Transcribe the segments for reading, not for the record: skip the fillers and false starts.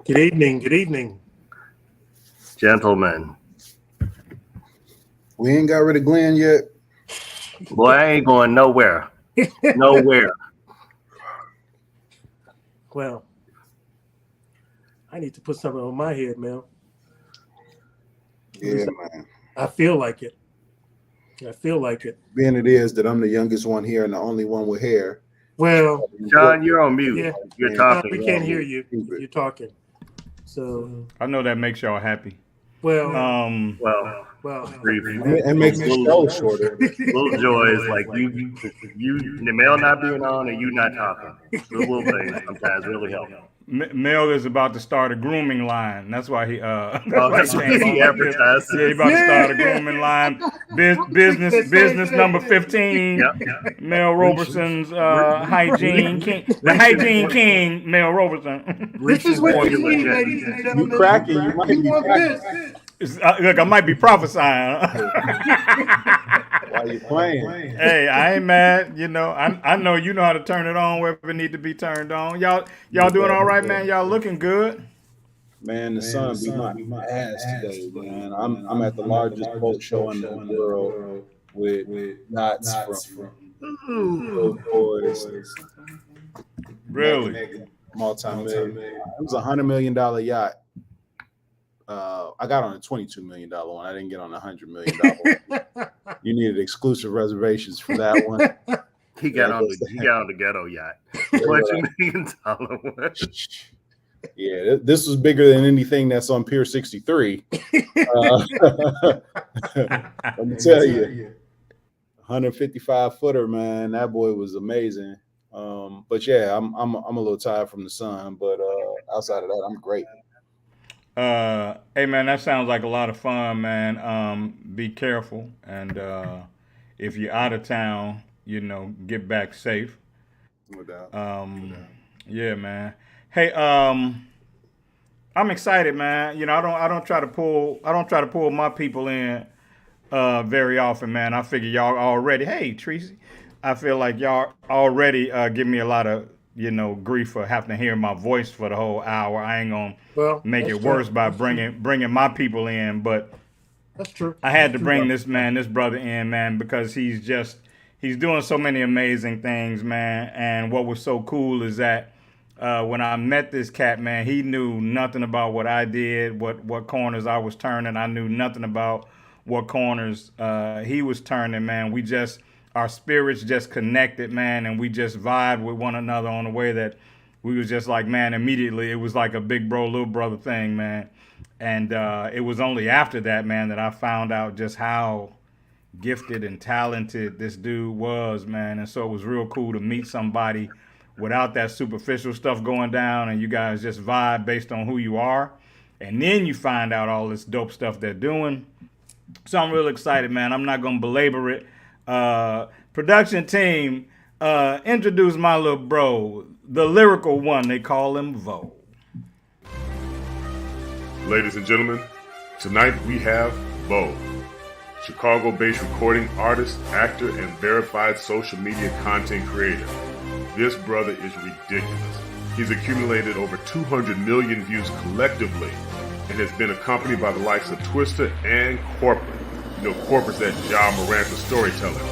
Good evening. Good evening. Gentlemen. We ain't got rid of Glenn yet. Boy, I ain't going nowhere. Nowhere. Well, I need to put something on my head, man. Yeah, man. I feel like it. I feel like it. Being it is that I'm the youngest one here and the only one with hair. Well, John, you're on mute. Yeah. You're talking. We can't hear you if you're talking. So I know that makes y'all happy. well, It makes the show shorter. Little joy is like you, the mail not being on and you not talking. Those little things sometimes really help. Mel is about to start a grooming line. That's why he. That's what he advertised. Yeah, he about to start a grooming line. Business number 15. Yep. Mel Roberson's hygiene king, the hygiene king, Mel Roberson. this is what you need, ladies and gentlemen. You cracking? You might be cracking. Look, I might be prophesying. Why you playing? Hey, I ain't mad. You know, I know you know how to turn it on wherever it need to be turned on. Y'all doing all right, man? Y'all looking good? Man, the sun beat my ass today, man. I'm at the largest boat show in the world with yachts from those boys. Really? Multi-million. It was $100 million yacht. I got on a $22 million one. I didn't get on a $100 million one. You needed exclusive reservations for that one. He got on the ghetto yacht. $22 million one. Yeah, this was bigger than anything that's on Pier 63. Let me tell you, 155 footer, man. That boy was amazing. But yeah, I'm a little tired from the sun, but outside of that, I'm great. Hey man, that sounds like a lot of fun, man. Be careful, and if you're out of town, you know, get back safe. No doubt. Yeah, man. Hey, I'm excited, man. You know, I don't try to pull my people in very often, man. I figure y'all already. Hey, Tracy, I feel like y'all already give me a lot of grief for having to hear my voice for the whole hour. I ain't gonna make it worse by bringing my people in, but that's true. I had to bring this brother in, man, because he's doing so many amazing things, man. And what was so cool is that when I met this cat, man, he knew nothing about what I did, what corners I was turning. I knew nothing about what corners he was turning, man. Our spirits just connected, man, and we just vibed with one another on the way that we was just like, man, immediately it was like a big bro, little brother thing, man. And it was only after that, man, that I found out just how gifted and talented this dude was, man. And so it was real cool to meet somebody without that superficial stuff going down, and you guys just vibe based on who you are. And then you find out all this dope stuff they're doing. So I'm real excited, man. I'm not going to belabor it. Production team, introduce my little bro, the lyrical one. They call him Vo. Ladies and gentlemen, tonight we have Vo, Chicago-based recording artist, actor, and verified social media content creator. This brother is ridiculous. He's accumulated over 200 million views collectively and has been accompanied by the likes of Twista and Corporate. You know, Corporate's that Ja Morant for storytelling.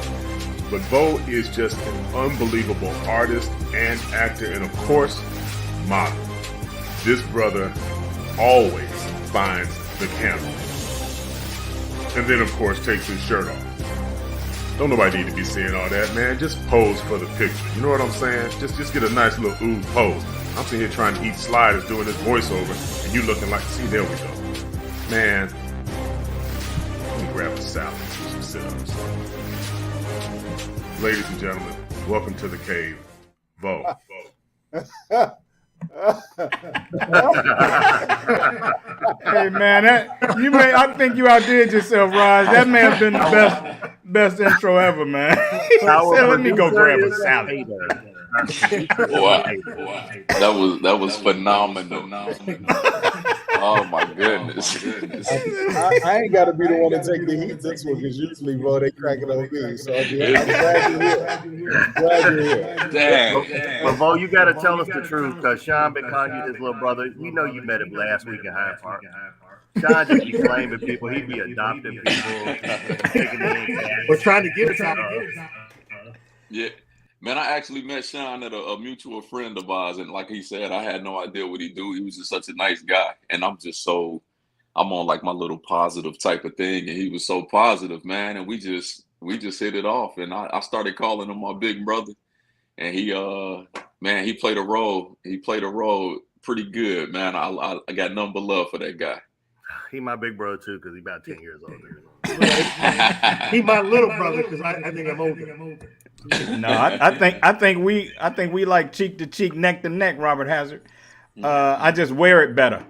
But Vo is just an unbelievable artist and actor and, of course, model. This brother always finds the camera. And then, of course, takes his shirt off. Don't nobody need to be seeing all that, man. Just pose for the picture. You know what I'm saying? Just get a nice little ooh pose. I'm sitting here trying to eat sliders doing this voiceover, and you looking like, see, there we go. Man, let me grab a salad and do some sit-ups. Ladies and gentlemen, welcome to the cave. Vo. Hey man, I think you outdid yourself, Raj. That may have been the best intro ever, man. Let me go grab a salad. Wow. That was phenomenal. Oh my goodness. I ain't got to be the one to take the heat this one because usually, bro, they crack it on me. So I'm glad you're here. Glad you're here. Dang. But Vo, you gotta tell us the truth, because Sean been calling you his little brother. You know you met him last week in Hyde Park. Sean just be claiming people. He be adopting people, taking them in. We're trying to get it out. Yeah. Man, I actually met Sean at a mutual friend of ours, and like he said, I had no idea what he do. He was just such a nice guy, and I'm on like my little positive type of thing, and he was so positive, man, and we just hit it off, and I started calling him my big brother, and he played a role. He played a role pretty good, man. I got nothing but love for that guy. He my big brother too, because he's about 10 years older. He my little brother because I think I'm older. No, I think we like cheek to cheek, neck to neck, Robert Hazard. I just wear it better.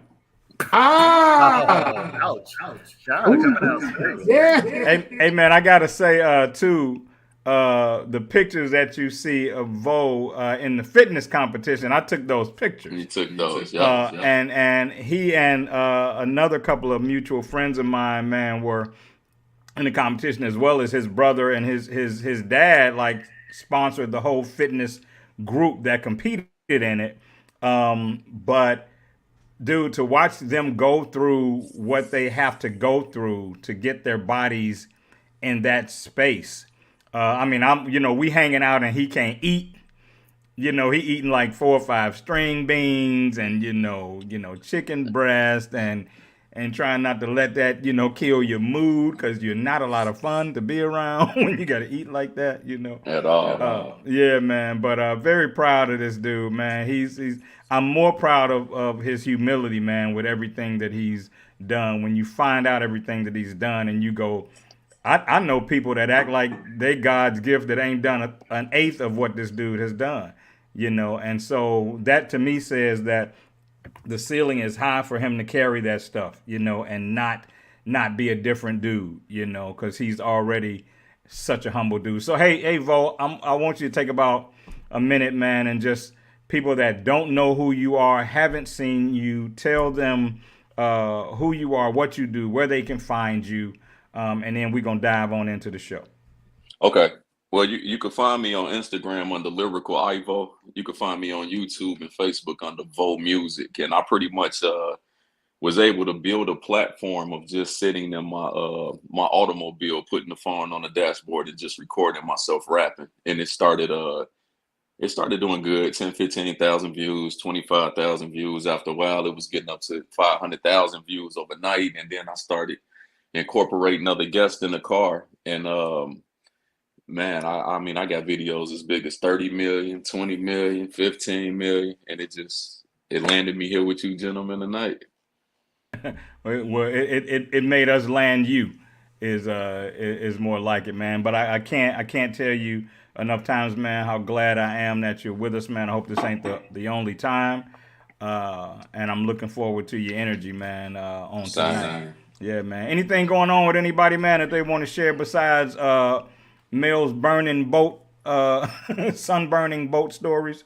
Ouch. Sean coming out. Yeah. Hey man, I gotta say too, the pictures that you see of Vo in the fitness competition, I took those pictures. He took those, yeah. And he and another couple of mutual friends of mine, man, were in the competition, as well as his brother and his dad, like sponsored the whole fitness group that competed in it. But dude, to watch them go through what they have to go through to get their bodies in that space. I mean, we hanging out and he can't eat. He eating like 4 or 5 string beans and chicken breast and trying not to let that kill your mood, because you're not a lot of fun to be around when you got to eat like that. At all. Yeah, man. But very proud of this dude, man. I'm more proud of his humility, man, with everything that he's done. When you find out everything that he's done and you go, I know people that act like they God's gift that ain't done an eighth of what this dude has done, and so that to me says that the ceiling is high for him to carry that stuff, and not be a different dude, because he's already such a humble dude. So hey Vo, I want you to take about a minute, man, and just people that don't know who you are, haven't seen you, tell them who you are, what you do, where they can find you, and then we're gonna dive on into the show. Okay. Well, you can find me on Instagram under Lyrical Ivo. You can find me on YouTube and Facebook under Vo Music. And I pretty much was able to build a platform of just sitting in my automobile, putting the phone on the dashboard and just recording myself rapping. And it started doing good, 10, 15,000 views, 25,000 views. After a while, it was getting up to 500,000 views overnight. And then I started incorporating other guests in the car. And man, I mean, I got videos as big as 30 million, 20 million, 15 million, and it landed me here with you gentlemen tonight. Well, it made us land you is more like it, man. But I can't tell you enough times, man, how glad I am that you're with us, man. I hope this ain't the only time, and I'm looking forward to your energy, man, on tonight. Yeah, man. Anything going on with anybody, man, that they want to share besides Mel's burning boat, sunburning boat stories?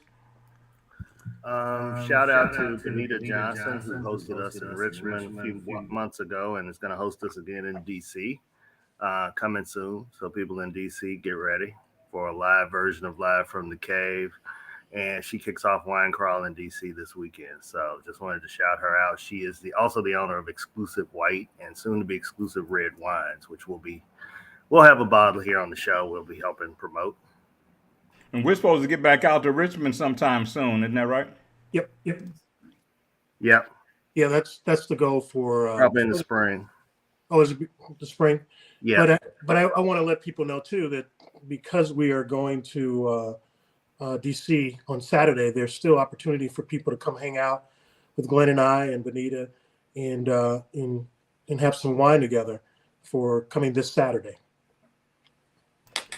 Shout out to Benita Johnson, who hosted us in Richmond a few months ago and is going to host us again in DC, coming soon. So people in DC, get ready for a live version of Live from the Cave. And she kicks off Wine Crawl in DC this weekend. So just wanted to shout her out. She is also the owner of Exclusive White and soon to be Exclusive Red Wines, which we'll have a bottle here on the show we'll be helping promote. And we're supposed to get back out to Richmond sometime soon, isn't that right? Yep. Yep. Yeah, that's the goal for probably in the spring. Oh, is it the spring? Yeah. But I want to let people know too that because we are going to DC on Saturday, there's still opportunity for people to come hang out with Glenn and I and Benita and have some wine together for coming this Saturday.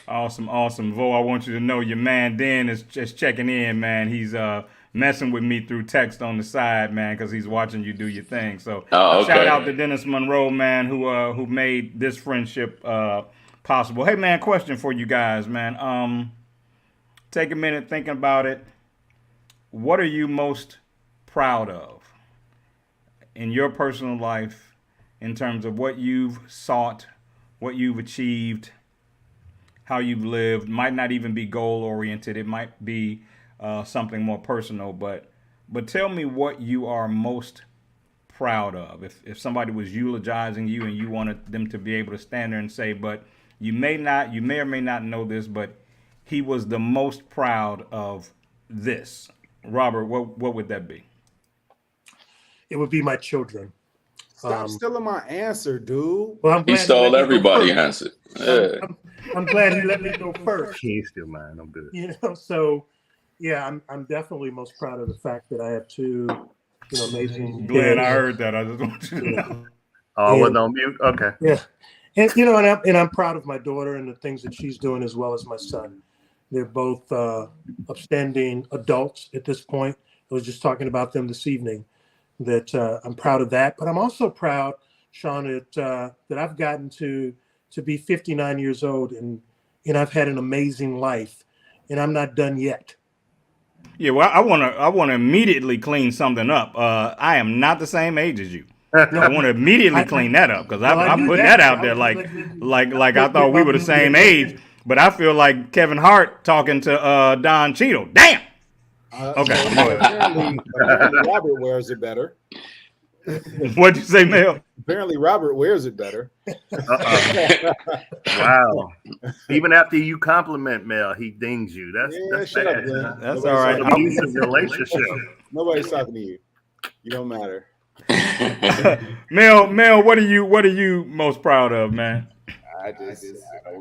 Awesome. Vo, I want you to know your man Dan is just checking in, man. He's messing with me through text on the side, man, because he's watching you do your thing. So shout out to Dennis Monroe, man, who made this friendship possible. Hey, man, question for you guys, man. Take a minute thinking about it. What are you most proud of in your personal life, in terms of what you've sought, what you've achieved, how you've lived, might not even be goal oriented. It might be something more personal, but tell me what you are most proud of. If somebody was eulogizing you and you wanted them to be able to stand there and say, but you may or may not know this, but he was the most proud of this. Robert, what would that be? It would be my children. Stop stealing my answer, dude. Well, I'm glad He stole everybody's answer. Yeah. I'm glad he let me go first. Can't steal mine. I'm good. You know, so yeah, I'm definitely most proud of the fact that I have two, amazing. Glenn, kids. I heard that. I just want you to know. Oh, was on mute. Okay. Yeah, and I'm proud of my daughter and the things that she's doing, as well as my son. They're both upstanding adults at this point. I was just talking about them this evening. That I'm proud of that, but I'm also proud, Sean, that I've gotten to be 59 years old, and I've had an amazing life, and I'm not done yet. Yeah, well, I want to immediately clean something up. I am not the same age as you. I want to immediately clean that up, because I put that out there like I thought we were the same age, but I feel like Kevin Hart talking to Don Cheadle. Damn. Okay. Apparently Robert wears it better. What'd you say, Mel? Apparently Robert wears it better. Wow. Even after you compliment Mel, he dings you. That's shut bad. up, Glenn. That's all right. Abusive relationship. Nobody's talking to you. You don't matter. Mel, what are you most proud of, man?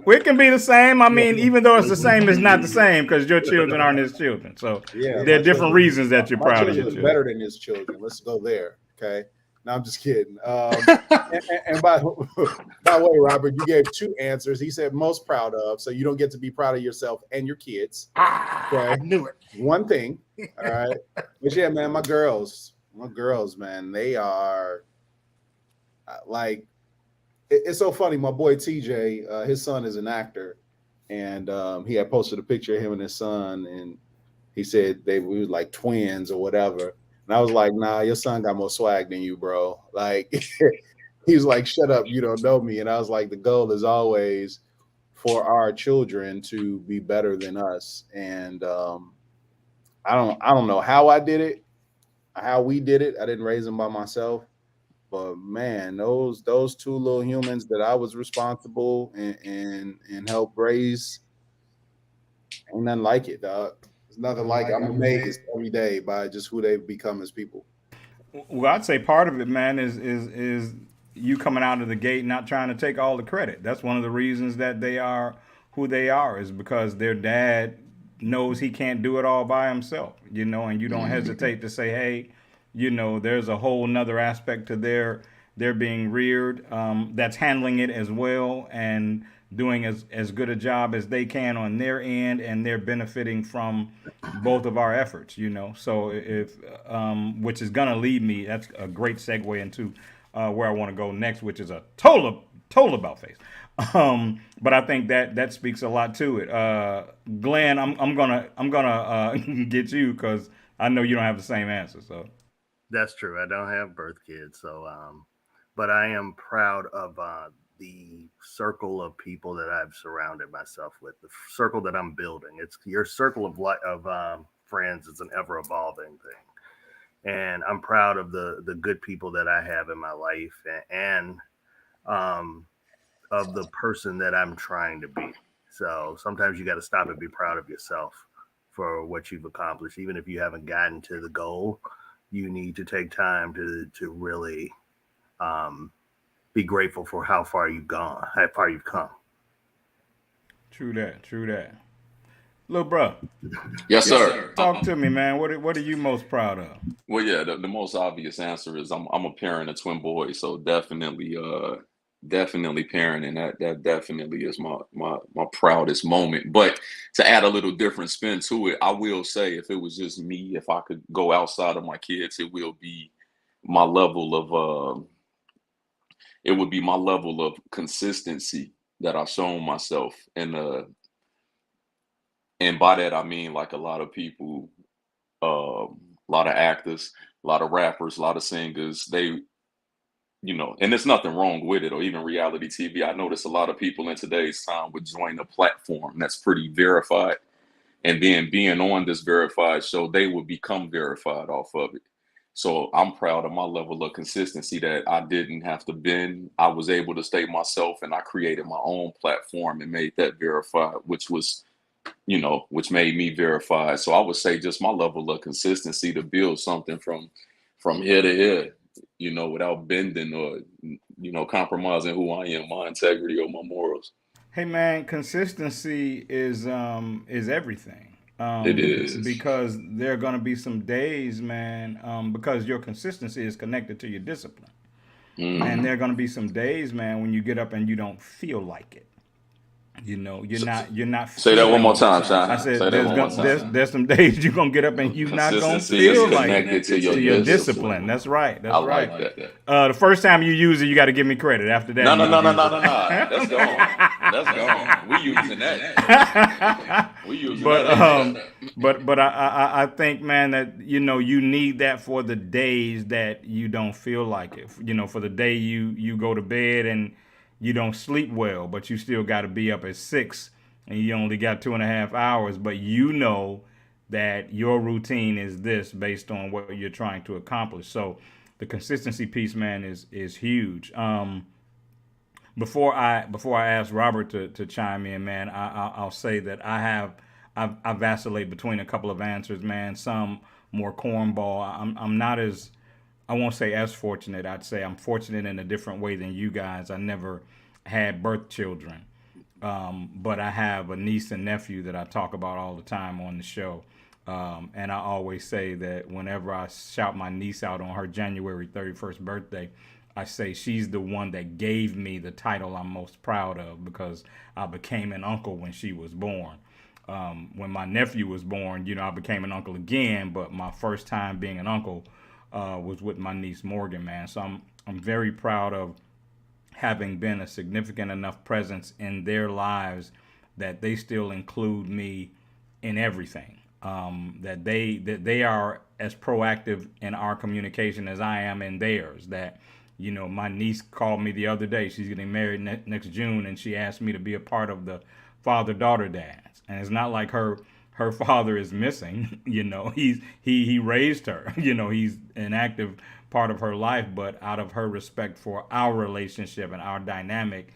Well, it can be the same. I mean, even though it's the same, it's not the same, because your children aren't his children. So there are different reasons that you're proud of your children. Better than his children. Let's go there. Okay. No, I'm just kidding. And by the way, Robert, you gave two answers. He said most proud of, so you don't get to be proud of yourself and your kids. Okay. I knew it. One thing. All right. But yeah, man, my girls, man, they are like, it's so funny. My boy TJ, his son is an actor, and he had posted a picture of him and his son, and he said we were like twins or whatever. And I was like, nah, your son got more swag than you, bro. Like, he was like, shut up, you don't know me. And I was like, the goal is always for our children to be better than us. And I don't know how I did it, how we did it. I didn't raise them by myself. But man, those two little humans that I was responsible and helped raise, ain't nothing like it, dog. There's nothing like it. I'm amazed every day by just who they've become as people. Well, I'd say part of it, man, is you coming out of the gate not trying to take all the credit. That's one of the reasons that they are who they are, is because their dad knows he can't do it all by himself, and you don't hesitate to say, hey, there's a whole nother aspect to their being reared that's handling it as well and doing as good a job as they can on their end, and they're benefiting from both of our efforts, So if which is gonna lead me, that's a great segue into where I want to go next, which is a total about face. But I think that speaks a lot to it. Glenn, I'm gonna get you, because I know you don't have the same answer. So that's true. I don't have birth kids, so but I am proud of the circle of people that I've surrounded myself with, the circle that I'm building. It's your circle of friends. It's an ever evolving thing, and I'm proud of the good people that I have in my life, and of the person that I'm trying to be. So sometimes you got to stop and be proud of yourself for what you've accomplished, even if you haven't gotten to the goal. You need to take time to really be grateful for how far you've gone, how far you've come. True that. Little bro. Yes, sir. Talk to me, man. What are you most proud of? Well, yeah, the most obvious answer is I'm a parent of twin boys, so definitely parenting. That definitely is my proudest moment. But to add a little different spin to it, I will say, if it was just me, if I could go outside of my kids, it will be my level of consistency that I've shown myself, and by that I mean, like, a lot of people a lot of actors, a lot of rappers, a lot of singers. They, and there's nothing wrong with it, or even reality TV. I notice a lot of people in today's time would join a platform that's pretty verified, and then being on this verified show, they would become verified off of it. So I'm proud of my level of consistency that I didn't have to bend. I was able to stay myself, and I created my own platform and made that verified, which was, which made me verified. So I would say just my level of consistency to build something from here to here, without bending or, compromising who I am, my integrity or my morals. Hey man, consistency is everything. It is. Because there are gonna be some days, man, because your consistency is connected to your discipline. And there are gonna be some days, man, when you get up and you don't feel like it. You're not. Say that one more time, Sean. I said Say that one more time. there's some days you're gonna get up and you're not gonna feel like it. To your discipline. That's right. That's I right. like that. The first time you use it, you got to give me credit. After that, No. That's gone. That's gone. We using that. We using that. But I think, man, that you need that for the days that you don't feel like it. For the day you go to bed and you don't sleep well, but you still got to be up at 6 and you only got 2.5 hours, but that your routine is this based on what you're trying to accomplish. So the consistency piece, man, is huge. Before I ask Robert to chime in, man, I'll say that I vacillate between a couple of answers, man. Some more cornball. I'm not as, I won't say as fortunate. I'd say I'm fortunate in a different way than you guys. I never had birth children, but I have a niece and nephew that I talk about all the time on the show. And I always say that whenever I shout my niece out on her January 31st birthday, I say she's the one that gave me the title I'm most proud of, because I became an uncle when she was born. When my nephew was born, I became an uncle again, but my first time being an uncle was with my niece Morgan, man. So I'm very proud of having been a significant enough presence in their lives that they still include me in everything. That they are as proactive in our communication as I am in theirs. That my niece called me the other day. She's getting married next June, and she asked me to be a part of the father-daughter dance. And it's not like her father is missing. He raised her. He's an active part of her life, but out of her respect for our relationship and our dynamic,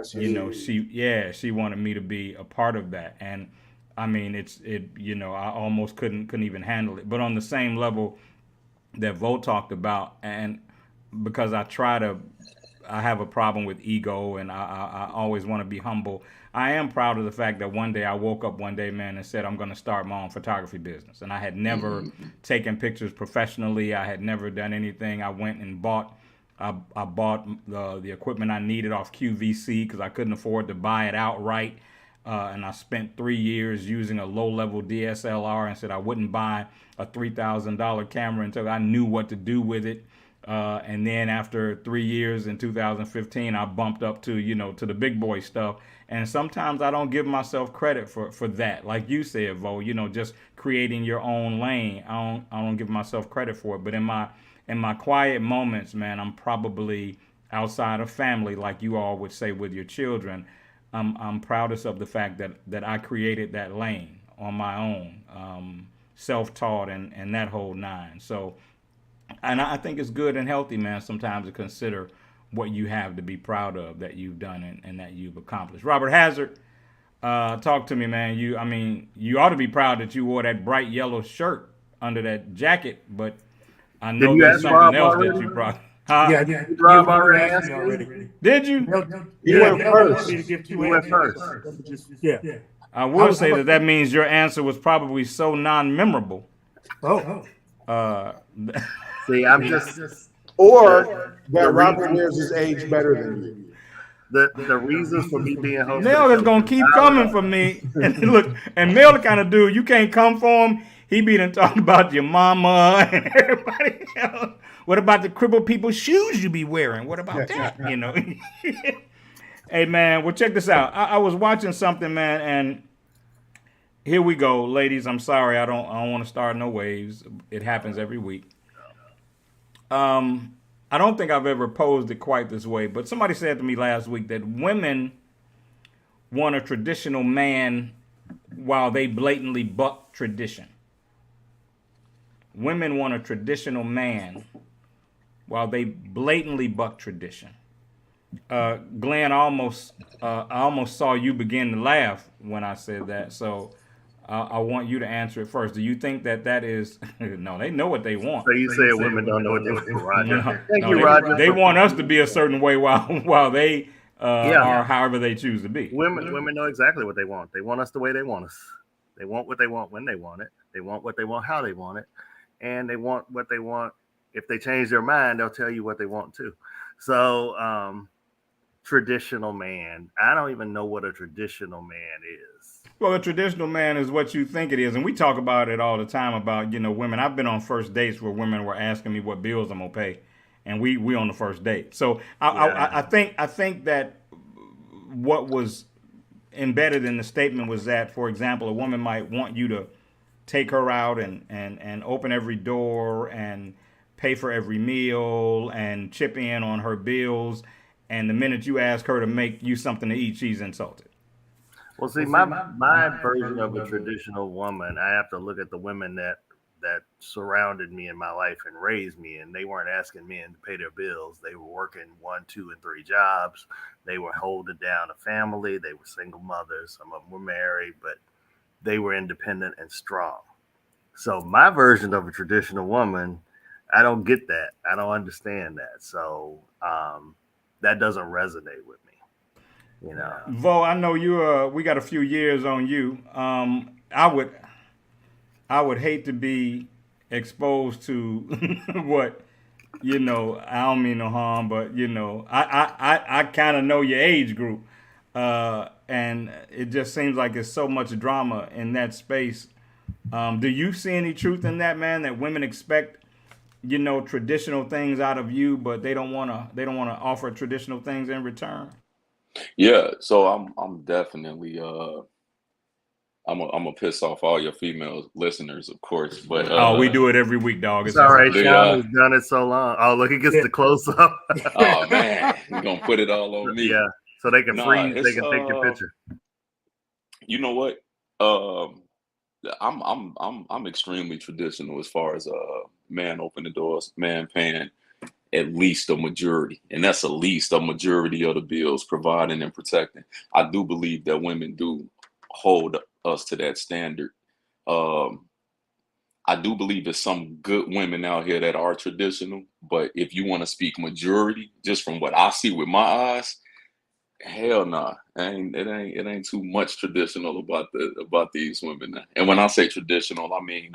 she wanted me to be a part of that. And I mean, I almost couldn't even handle it. But on the same level that Vo talked about, and because I have a problem with ego, and I always want to be humble. I am proud of the fact that one day I woke up one day, man, and said, I'm going to start my own photography business. And I had never taken pictures professionally. I had never done anything. I went and bought the equipment I needed off QVC because I couldn't afford to buy it outright. And I spent 3 years using a low-level DSLR, and said I wouldn't buy a $3,000 camera until I knew what to do with it. And then after 3 years in 2015, I bumped up to the big boy stuff. And sometimes I don't give myself credit for that. Like you said, Vo, just creating your own lane. I don't give myself credit for it. But in my quiet moments, man, I'm probably outside of family, like you all would say with your children. I'm proudest of the fact that I created that lane on my own, self-taught and that whole nine. So, and I think it's good and healthy, man, sometimes to consider what you have to be proud of that you've done and that you've accomplished. Robert Hazard, talk to me, man. You ought to be proud that you wore that bright yellow shirt under that jacket, but I know there's something else that you proud. Yeah. Rob already asked already. Did you? You went first. You went first. Yeah. I will say that means your answer was probably so non-memorable. Oh. See, I'm just. Or that Robert wears his age better than you. The reasons for me being hosted. Mel is gonna keep coming for me. And look, and Mel the kind of dude you can't come for him. He be done talking about your mama and everybody else. What about the crippled people's shoes you be wearing? What about that? Hey man, well check this out. I was watching something, man, and here we go, ladies. I'm sorry, I don't want to start no waves. It happens every week. I don't think I've ever posed it quite this way, but somebody said to me last week that women want a traditional man while they blatantly buck tradition. Women want a traditional man while they blatantly buck tradition. Glenn, I almost saw you begin to laugh when I said that. So I want you to answer it first. Do you think that is no? They know what they want. So you said women don't know what they want, Roger. Thank No, you, Roger. they want us to be a certain way while they Yeah. are however they choose to be. Women know exactly what they want. They want us the way they want us. They want what they want when they want it. They want what they want how they want it, and they want what they want. If they change their mind, they'll tell you what they want too. So, traditional man. I don't even know what a traditional man is. Well, a traditional man is what you think it is, and we talk about it all the time about women. I've been on first dates where women were asking me what bills I'm gonna pay, and we on the first date. So I think that what was embedded in the statement was that, for example, a woman might want you to take her out and open every door and pay for every meal and chip in on her bills. And the minute you ask her to make you something to eat, she's insulted. Well, see, my version of a traditional woman, I have to look at the women that surrounded me in my life and raised me, and they weren't asking men to pay their bills. They were working 1, 2, and 3 jobs. They were holding down a family. They were single mothers. Some of them were married, but they were independent and strong. So my version of a traditional woman, I don't get that. I don't understand that. So that doesn't resonate with me. Vo, I know you. We got a few years on you. I would hate to be exposed to what I don't mean no harm, but I kind of know your age group, and it just seems like there's so much drama in that space. Do you see any truth in that, man? That women expect traditional things out of you, but they don't want to offer traditional things in return. Yeah, so I'm definitely I'm gonna piss off all your female listeners, of course. But we do it every week, dog. It's all right. Sean has done it so long. Oh, look, he gets the close up. Oh man, you're gonna put it all on me. Yeah, so they can freeze. They can take your picture. You know what? I'm extremely traditional as far as man open the doors, man paying at least a majority, and that's at least a majority of the bills, providing and protecting. I do believe that women do hold us to that standard. I do believe there's some good women out here that are traditional, but if you want to speak majority, just from what I see with my eyes, hell nah. It ain't too much traditional about these women. And when I say traditional, I mean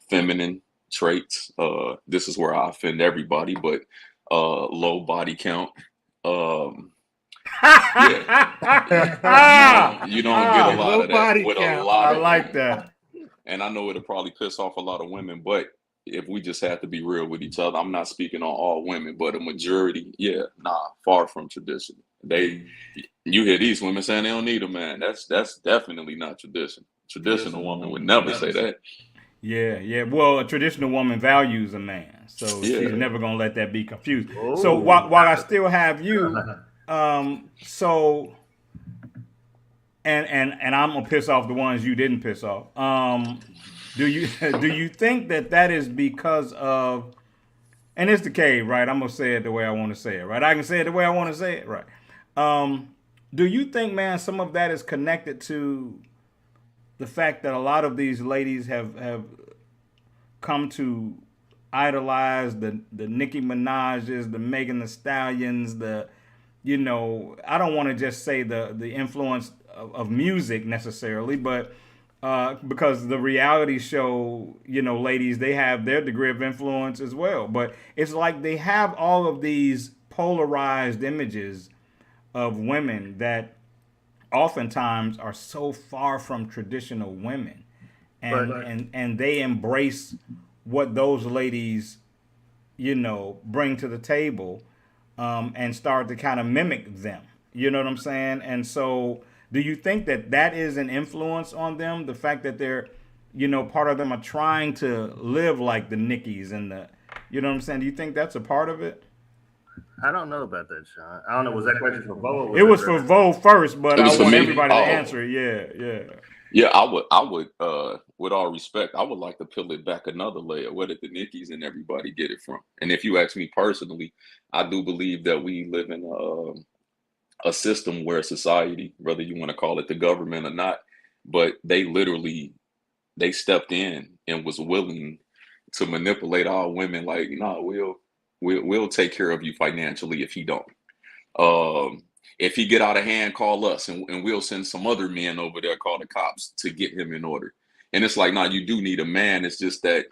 feminine traits. This is where I offend everybody, but low body count. Yeah. You don't get a lot of that with a lot of I like that. And I know it'll probably piss off a lot of women, but if we just have to be real with each other, I'm not speaking on all women, but a majority, far from tradition. You hear these women saying they don't need a man. That's definitely not tradition. Traditional woman would never say that. Yeah. Well, a traditional woman values a man, so she's never gonna let that be confused. Oh. So while I still have you, so and I'm gonna piss off the ones you didn't piss off. Do you think that is because of, and it's the cave, right? I'm gonna say it the way I want to say it, right? I can say it the way I want to say it, right? Do you think, man, some of that is connected to the fact that a lot of these ladies have come to idolize the Nicki Minaj's, the Megan Thee Stallions, I don't want to just say the influence of music necessarily, but because the reality show, ladies, they have their degree of influence as well. But it's like they have all of these polarized images of women that oftentimes are so far from traditional women, and they embrace what those ladies, bring to the table, and start to kind of mimic them. You know what I'm saying? And so Do you think that that is an influence on them? The fact that they're, part of them are trying to live like the Nickies and the, you know what I'm saying? Do you think that's a part of it? I don't know about that, Sean. I don't know. Was that question for Bo? It was for Vo first, but It I was for want me. everybody to Oh. answer it. Yeah. Yeah, I would, with all respect, I would like to peel it back another layer. Where did the Nickies and everybody get it from? And if you ask me personally, I do believe that we live in a system where society, whether you want to call it the government or not, but they stepped in and was willing to manipulate our women. Like, no, we'll take care of you financially if you don't. If he get out of hand, call us, and we'll send some other men over there, call the cops to get him in order. And it's like, nah, you do need a man. It's just that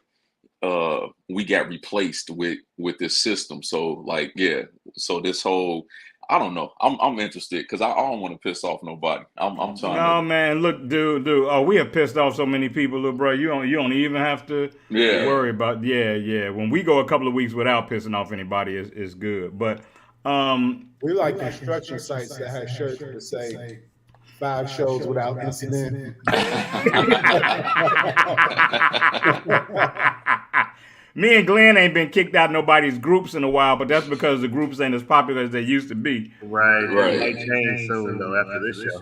we got replaced with this system. So like, yeah. So this whole, I don't know. I'm interested because I don't want to piss off nobody. I'm trying. No, man, look, dude. Oh, we have pissed off so many people, little bro. You don't even have to worry about. Yeah. When we go a couple of weeks without pissing off anybody, is good. But we like construction sites that have shirts that say 5 shows without incident. Me and Glenn ain't been kicked out of nobody's groups in a while, but that's because the groups ain't as popular as they used to be. Right. It might change soon though after this show.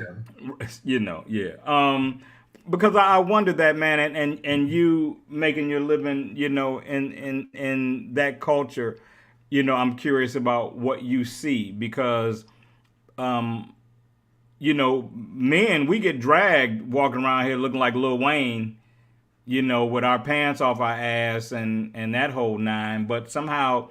Yeah. Because I wonder that, man, and you making your living, in that culture, I'm curious about what you see because, men, we get dragged walking around here looking like Lil Wayne, with our pants off our ass and that whole nine. But somehow,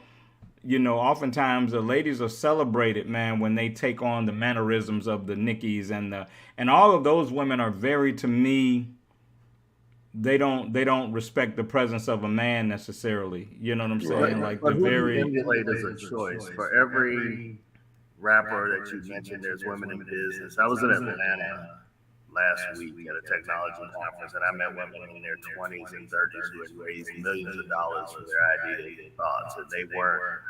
oftentimes the ladies are celebrated, man, when they take on the mannerisms of the Nickies and all of those women are very, to me, they don't respect the presence of a man necessarily. You know what I'm saying? Right. Like but the who very you emulate is a choice. For every rapper that you mentioned, there's women in business. I was in Atlanta last week at a technology conference, and I met women in their 20s and 30s who had raised millions of dollars for their ideas and thoughts, and they weren't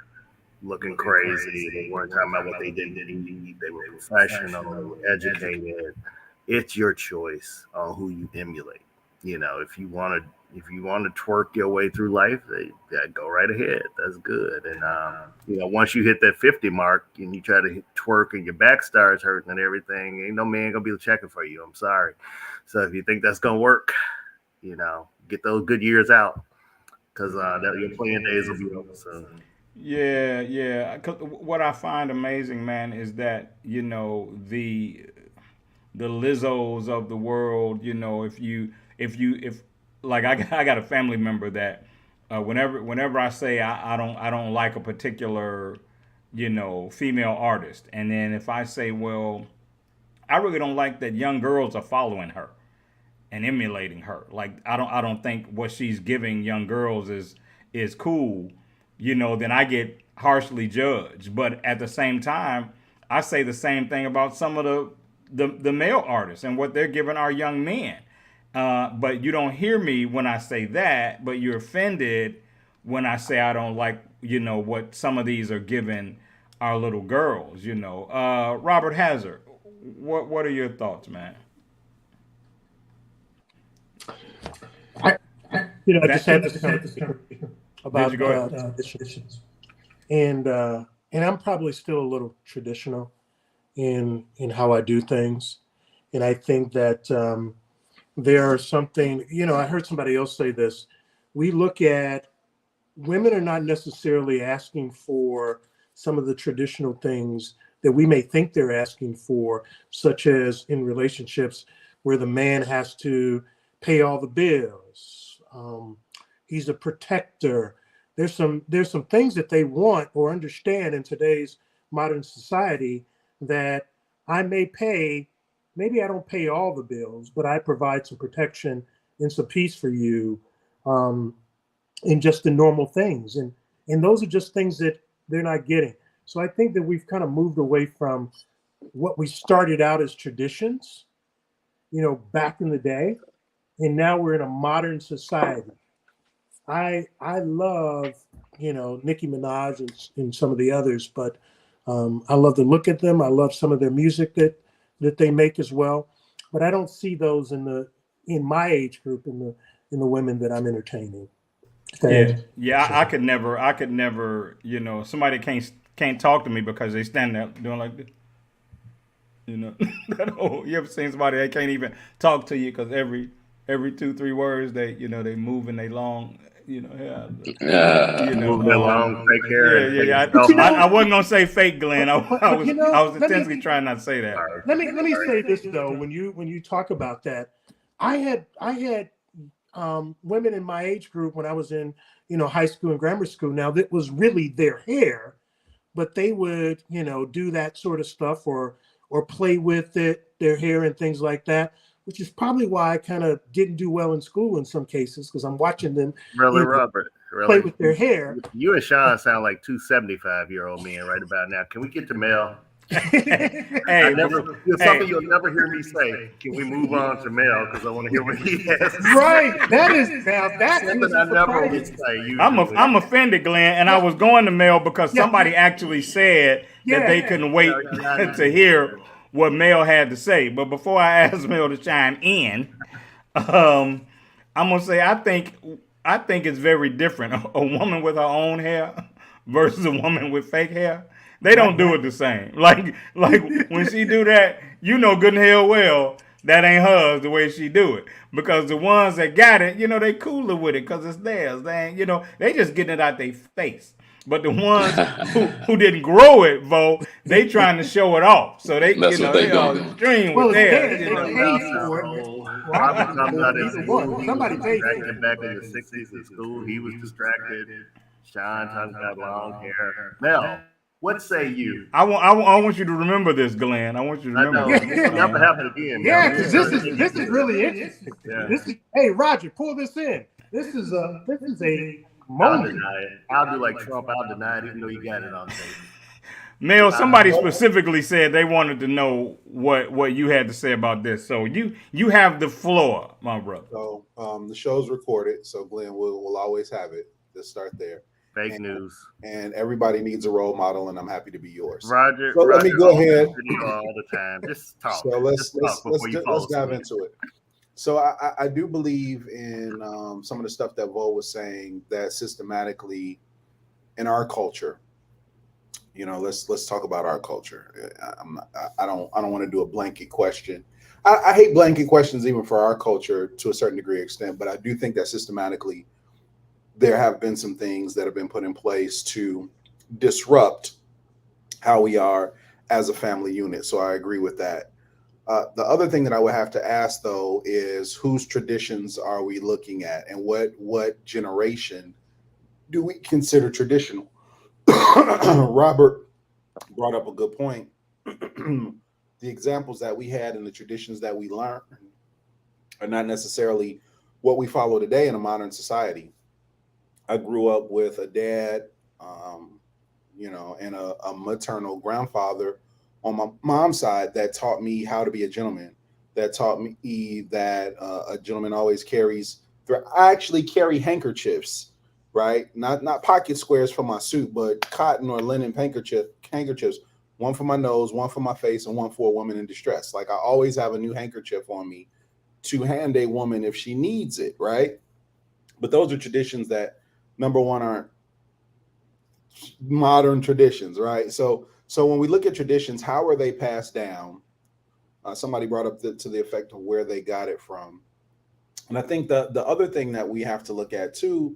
looking crazy. They weren't talking about what they didn't need. They were professional. They were educated. It's your choice on who you emulate. If you want to twerk your way through life, go right ahead. That's good. And once you hit that 50 mark and you try to twerk and your back starts hurting and everything, ain't no man gonna be checking for you. I'm sorry. So if you think that's gonna work, get those good years out because your playing days will be over soon. Yeah. 'Cause what I find amazing, man, is that the Lizzos of the world. If like I got a family member that whenever I say I don't like a particular female artist, and then if I say, well, I really don't like that young girls are following her and emulating her, like I don't think what she's giving young girls is cool, then I get harshly judged. But at the same time, I say the same thing about some of the male artists and what they're giving our young men. But you don't hear me when I say that, but you're offended when I say I don't like, what some of these are giving our little girls, Robert Hazard, what are your thoughts, man? I just had this conversation about traditions, and I'm probably still a little traditional in how I do things, and I think that there are something. I heard somebody else say this. We look at women are not necessarily asking for some of the traditional things that we may think they're asking for, such as in relationships where the man has to pay all the bills. He's a protector. There's some things that they want or understand in today's modern society that I may pay. Maybe I don't pay all the bills, but I provide some protection and some peace for you in just the normal things. And those are just things that they're not getting. So I think that we've kind of moved away from what we started out as traditions, back in the day. And now we're in a modern society. I love, Nicki Minaj and some of the others, but I love to look at them. I love some of their music that that they make as well. But I don't see those in my age group in the women that I'm entertaining. I could never, somebody can't talk to me because they stand there doing like this. You ever seen somebody that can't even talk to you because every 2-3 words they move and they long, Move their long fake hair. I wasn't gonna say fake, Glenn. I was intentionally trying not to say that. Let me say this though. When you talk about that, I had women in my age group when I was in high school and grammar school. Now that was really their hair, but they would do that sort of stuff or play with their hair and things like that, which is probably why I kind of didn't do well in school in some cases, because I'm watching them Robert, play with their hair. You and Sean sound like two 75-year-old men right about now. Can we get to Mel? Hey, something you'll never hear me say. Can we move on to Mel? Because I want to hear what he has. Right. That's something I never would say. I'm offended, Glenn, and I was going to Mel because somebody actually said that they couldn't wait to hear what Mel had to say. But before I ask Mel to chime in, I'm gonna say I think it's very different. A woman with her own hair versus a woman with fake hair. They don't do it the same. Like when she do that, good and hell well that ain't hers the way she do it. Because the ones that got it, they cooler with it because it's theirs. They ain't, they just getting it out their face. But the ones who didn't grow it, they trying to show it off. So they, That's what they all do. extreme with theirs. Somebody paid for it. Back in the 60s in school, he was distracted. Sean talking about long hair. Mel, what say you? I want you to remember this, Glenn. I want you to remember this. It'll never happen again. Yeah, because this is really interesting. Yeah. Hey, Roger, pull this in. This is a moment. I'll deny it. I'll do like Trump. I'll deny it even though you got it on tape. Mel, somebody specifically said they wanted to know what you had to say about this. So you have the floor, my brother. So the show's recorded, so Glenn will always have it. Let's start there. Fake news. And everybody needs a role model, and I'm happy to be yours. Roger. So let me go ahead. All the time. Just talk. So let's dive into it. So I do believe in some of the stuff that Vo was saying, that systematically in our culture, let's talk about our culture. I don't want to do a blanket question. I hate blanket questions even for our culture to a certain degree extent, but I do think that systematically there have been some things that have been put in place to disrupt how we are as a family unit. So I agree with that. The other thing that I would have to ask, though, is whose traditions are we looking at, and what generation do we consider traditional? Robert brought up a good point. The examples that we had and the traditions that we learned are not necessarily what we follow today in a modern society. I grew up with a dad, and a maternal grandfather on my mom's side that taught me how to be a gentleman, that taught me that a gentleman always carries. I actually carry handkerchiefs, right? Not pocket squares for my suit, but cotton or linen handkerchiefs, one for my nose, one for my face, and one for a woman in distress. Like I always have a new handkerchief on me to hand a woman if she needs it, right? But those are traditions that, number one, aren't modern traditions, right? So when we look at traditions, how are they passed down? Somebody brought up to the effect of where they got it from. And I think the other thing that we have to look at too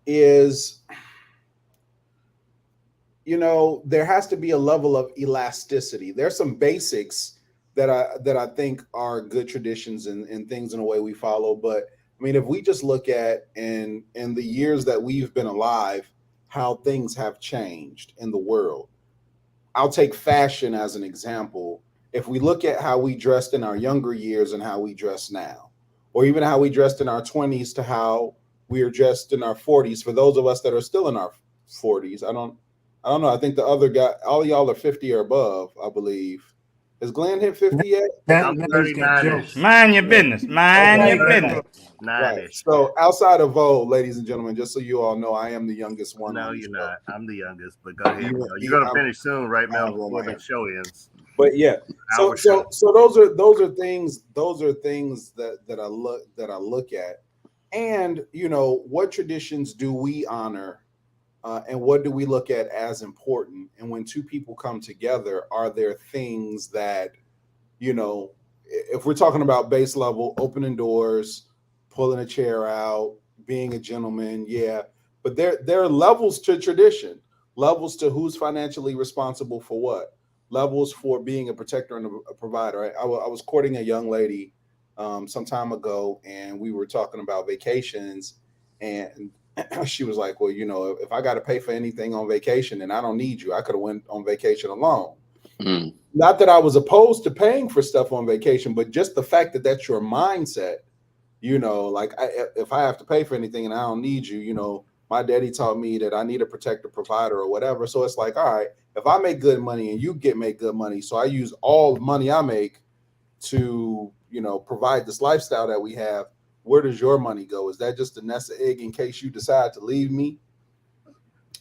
is, there has to be a level of elasticity. There's some basics that I think are good traditions and things in a way we follow. But I mean, if we just look at in the years that we've been alive, how things have changed in the world. I'll take fashion as an example. If we look at how we dressed in our younger years and how we dress now, or even how we dressed in our 20s to how we are dressed in our 40s, for those of us that are still in our 40s, I don't know. I think the other guy, all of y'all are 50 or above, I believe. Has Glenn hit 50 yet? I'm 39. Mind your business. Mind your business. Right. So outside of Vo, ladies and gentlemen, just so you all know, I am the youngest one. No, you're not. I'm the youngest, but go ahead. You're going to finish soon, right, Mel, before the show ends. But yeah, so Our show. those are things that I look at, and what traditions do we honor, and what do we look at as important? And when two people come together, are there things that if we're talking about base level, opening doors, pulling a chair out, being a gentleman, yeah, but there are levels to tradition, levels to who's financially responsible for what, levels for being a protector and a provider. I was courting a young lady some time ago, and we were talking about vacations, and she was like, well, if I got to pay for anything on vacation, then I don't need you. I could have went on vacation alone. Mm. Not that I was opposed to paying for stuff on vacation, but just the fact that that's your mindset, like if I have to pay for anything and I don't need you, my daddy taught me that I need a protector, provider, or whatever. So it's like, all right, if I make good money and you make good money, so I use all the money I make to, provide this lifestyle that we have. Where does your money go? Is that just a nest egg in case you decide to leave me?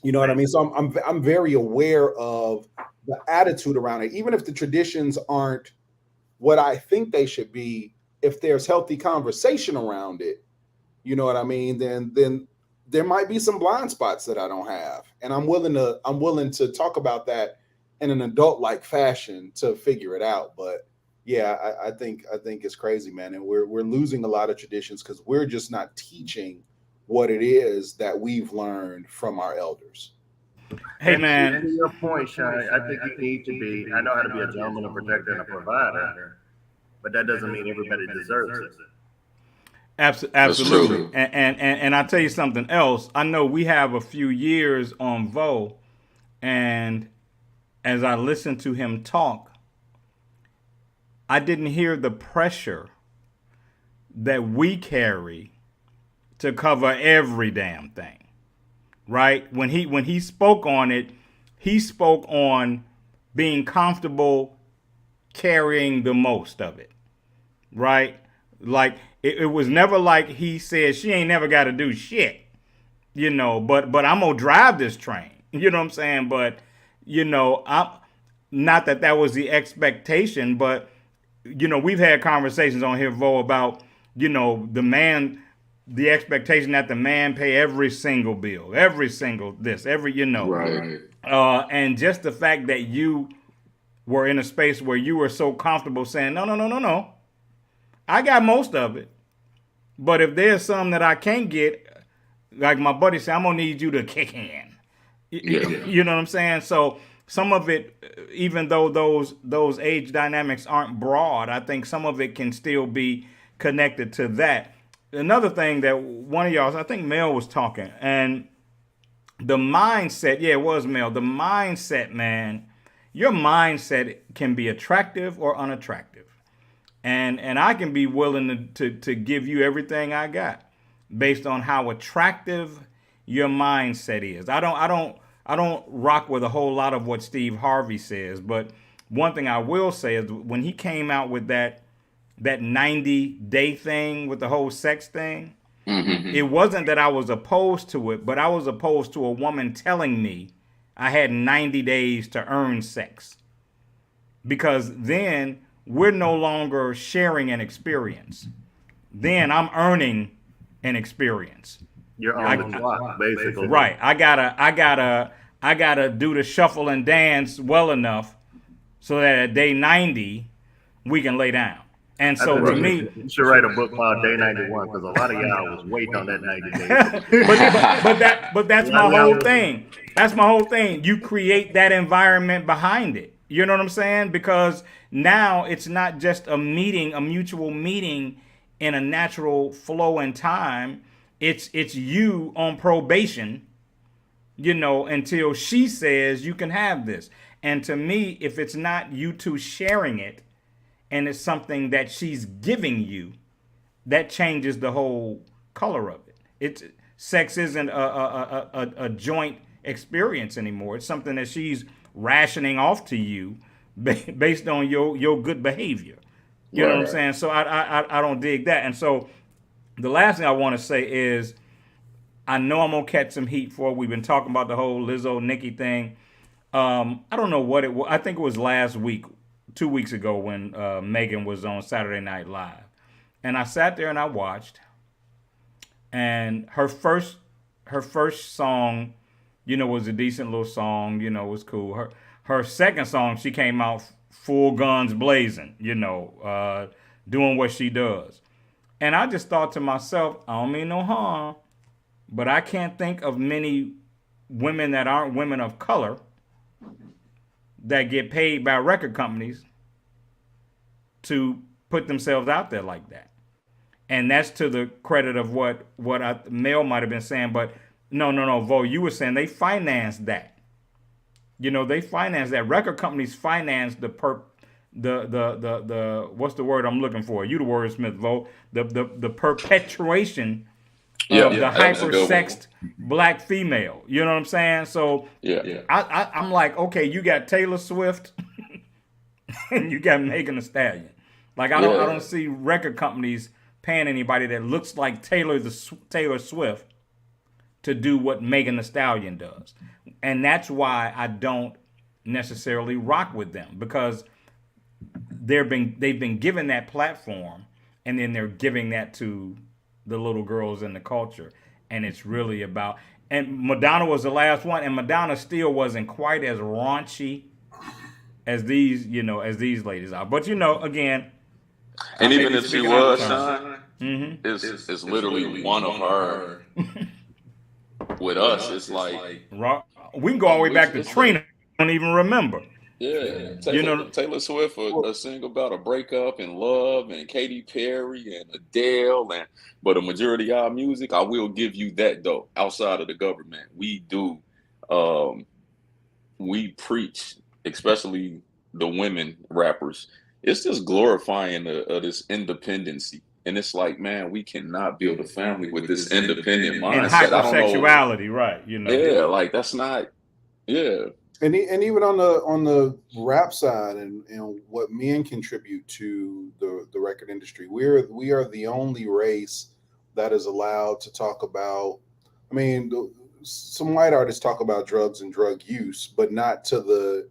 You know what I mean? So I'm very aware of the attitude around it, even if the traditions aren't what I think they should be. If there's healthy conversation around it, you know what I mean, then there might be some blind spots that I don't have, and I'm willing to talk about that in an adult like fashion to figure it out. But yeah, I think it's crazy, man, and we're losing a lot of traditions because we're just not teaching what it is that we've learned from our elders. Hey, And man. to your point, Sean, I think you need to be. I know how to be a gentleman, a protector, and a provider, but that doesn't mean everybody deserves it. Absolutely. true. And I'll tell you something else. I know we have a few years on Vo, and as I listened to him talk, I didn't hear the pressure that we carry to cover every damn thing. Right? When he spoke on it, he spoke on being comfortable carrying the most of it. Right? Like it was never like he said she ain't never got to do shit, but I'm gonna drive this train. You know what I'm saying? But I'm not that was the expectation, but we've had conversations on here, Vo, about the expectation that the man pay every single bill, every single this, Right. and just the fact that you were in a space where you were so comfortable saying no, I got most of it. But if there's some that I can't get, like my buddy said, I'm gonna need you to kick in. Yeah. You know what I'm saying? So some of it, even though those age dynamics aren't broad, I think some of it can still be connected to that. Another thing that one of y'all, I think Mel was talking, and the mindset, yeah, it was Mel. The mindset, man, your mindset can be attractive or unattractive. And I can be willing to give you everything I got based on how attractive your mindset is. I don't rock with a whole lot of what Steve Harvey says, but one thing I will say is when he came out with that 90-day thing with the whole sex thing, it wasn't that I was opposed to it, but I was opposed to a woman telling me I had 90 days to earn sex. Because then we're no longer sharing an experience. Then I'm earning an experience. You're on the clock, basically. Right. I gotta do the shuffle and dance well enough so that at day 90 we can lay down. And so to me, you should write a book called Day 91 because a lot of y'all was waiting on that 90 days. but that's my whole thing. That's my whole thing. You create that environment behind it. You know what I'm saying? Because now it's not just a meeting, a mutual meeting in a natural flow and time. It's you on probation, until she says you can have this. And to me, if it's not you two sharing it and it's something that she's giving you, that changes the whole color of it. Sex isn't a joint experience anymore. It's something that she's rationing off to you based on your good behavior. You know what I'm saying? So I don't dig that. And so the last thing I want to say is I know I'm gonna catch some heat for it. We've been talking about the whole Lizzo Nicki thing. I don't know what it was. I think it was last week 2 weeks ago when Megan was on Saturday Night Live, and I sat there and I watched, and her first song, was a decent little song, was cool. Her second song, she came out full guns blazing, doing what she does. And I just thought to myself, I don't mean no harm, but I can't think of many women that aren't women of color that get paid by record companies to put themselves out there like that. And that's to the credit of what Mel might have been saying, but no, Vo, you were saying they financed that. They finance that. Record companies finance the what's the word I'm looking for? You the wordsmith, Vo. The perpetuation of the hyper-sexed black female. You know what I'm saying? So I'm like, okay, you got Taylor Swift and you got Megan Thee Stallion. Like I don't see record companies paying anybody that looks like Taylor Swift to do what Megan Thee Stallion does. And that's why I don't necessarily rock with them, because they've been given that platform, and then they're giving that to the little girls in the culture. And it's really about, and Madonna was the last one, and Madonna still wasn't quite as raunchy as these ladies are. But again, and even if she was, Sean, it's literally one of her. With us, it's like we can go all the way back to Trina. I don't even remember. Yeah, Taylor Swift, a single about a breakup and love, and Katy Perry and Adele, but a majority of our music, I will give you that though. Outside of the government, we do, we preach, especially the women rappers. It's just glorifying this independency. And it's like, man, we cannot build a family with this independent mindset. And hypersexuality, right? Yeah, like that's not, yeah. And even on the rap side, and what men contribute to the record industry, we are the only race that is allowed to talk about. I mean, some white artists talk about drugs and drug use, but not to the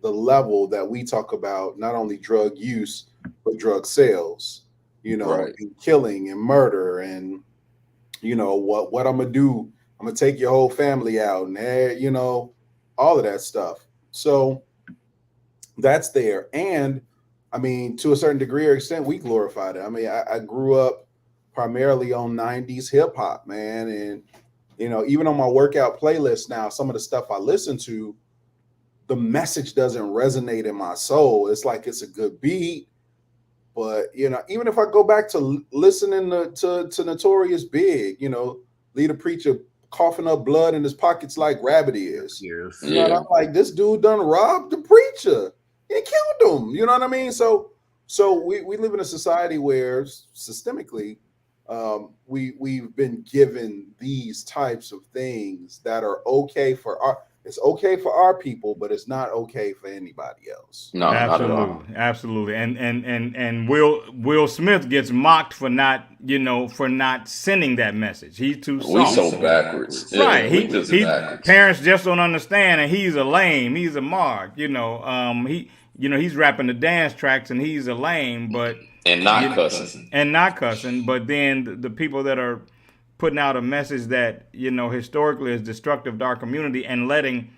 level that we talk about. Not only drug use, but drug sales, right. And killing and murder, and what I'm gonna do. I'm gonna take your whole family out, and all of that stuff. So that's there, and I mean, to a certain degree or extent, we glorified it. I mean, I grew up primarily on '90s hip hop, man, and even on my workout playlist now, some of the stuff I listen to, the message doesn't resonate in my soul. It's like it's a good beat, but even if I go back to listening to Notorious Big, lead a preacher coughing up blood in his pockets like Rabbit is. Yes. And I'm like, this dude done robbed the preacher. He killed him. You know what I mean? So we live in a society where systemically we've been given these types of things that are okay for our people, but it's not okay for anybody else. No, absolutely. And Will Smith gets mocked for not sending that message. He's too soft. We so backwards, right? Yeah, backwards. Parents just don't understand, and he's a lame. He's a mark. He's rapping the dance tracks, and he's a lame, but not cussing. But then the people that are putting out a message that historically is destructive to our community, and letting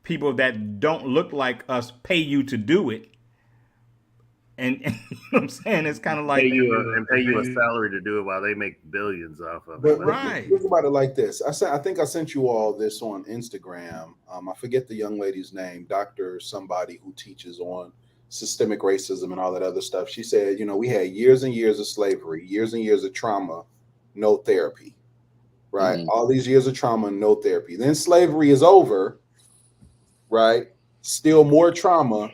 people that don't look like us pay you to do it, and you know what I'm saying, it's kind of like pay you a salary to do it while they make billions off of it. Right. Think about it like this. I think I sent you all this on Instagram. I forget the young lady's name, Dr. somebody who teaches on systemic racism and all that other stuff. She said, we had years and years of slavery, years and years of trauma, no therapy. Right. Mm-hmm. All these years of trauma, no therapy. Then slavery is over. Right. Still more trauma,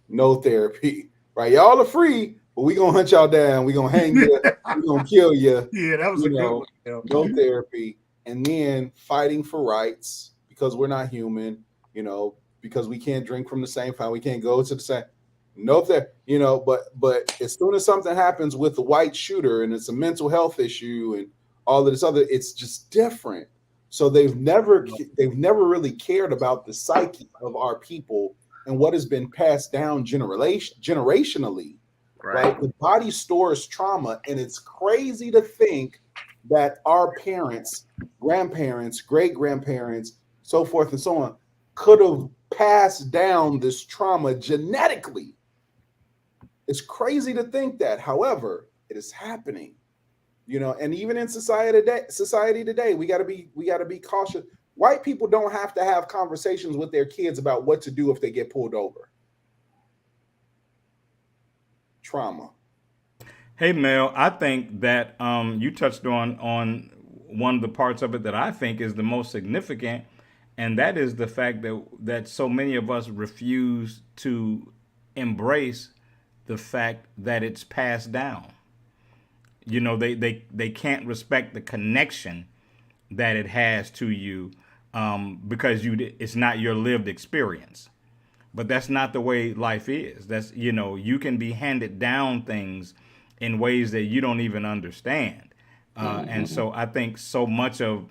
no therapy. Right. Y'all are free, but we're going to hunt y'all down. We're going to hang you. We're going to kill you. Yeah, that was a good one. No therapy. And then fighting for rights because we're not human, because we can't drink from the same fountain. We can't go to the same. No therapy, but as soon as something happens with the white shooter and it's a mental health issue and all of this other, it's just different. So they've never really cared about the psyche of our people and what has been passed down generationally, right? The body stores trauma, and it's crazy to think that our parents, grandparents, great-grandparents, so forth and so on, could have passed down this trauma genetically. It's crazy to think that. However, it is happening, you know, and even in society today, we got to be cautious. White people don't have to have conversations with their kids about what to do if they get pulled over. Trauma. Hey, Mel, I think that you touched on one of the parts of it that I think is the most significant, and that is the fact that so many of us refuse to embrace the fact that it's passed down. You know, they can't respect the connection that it has to you because it's not your lived experience. But that's not the way life is. That's, you know, you can be handed down things in ways that you don't even understand. And so I think so much of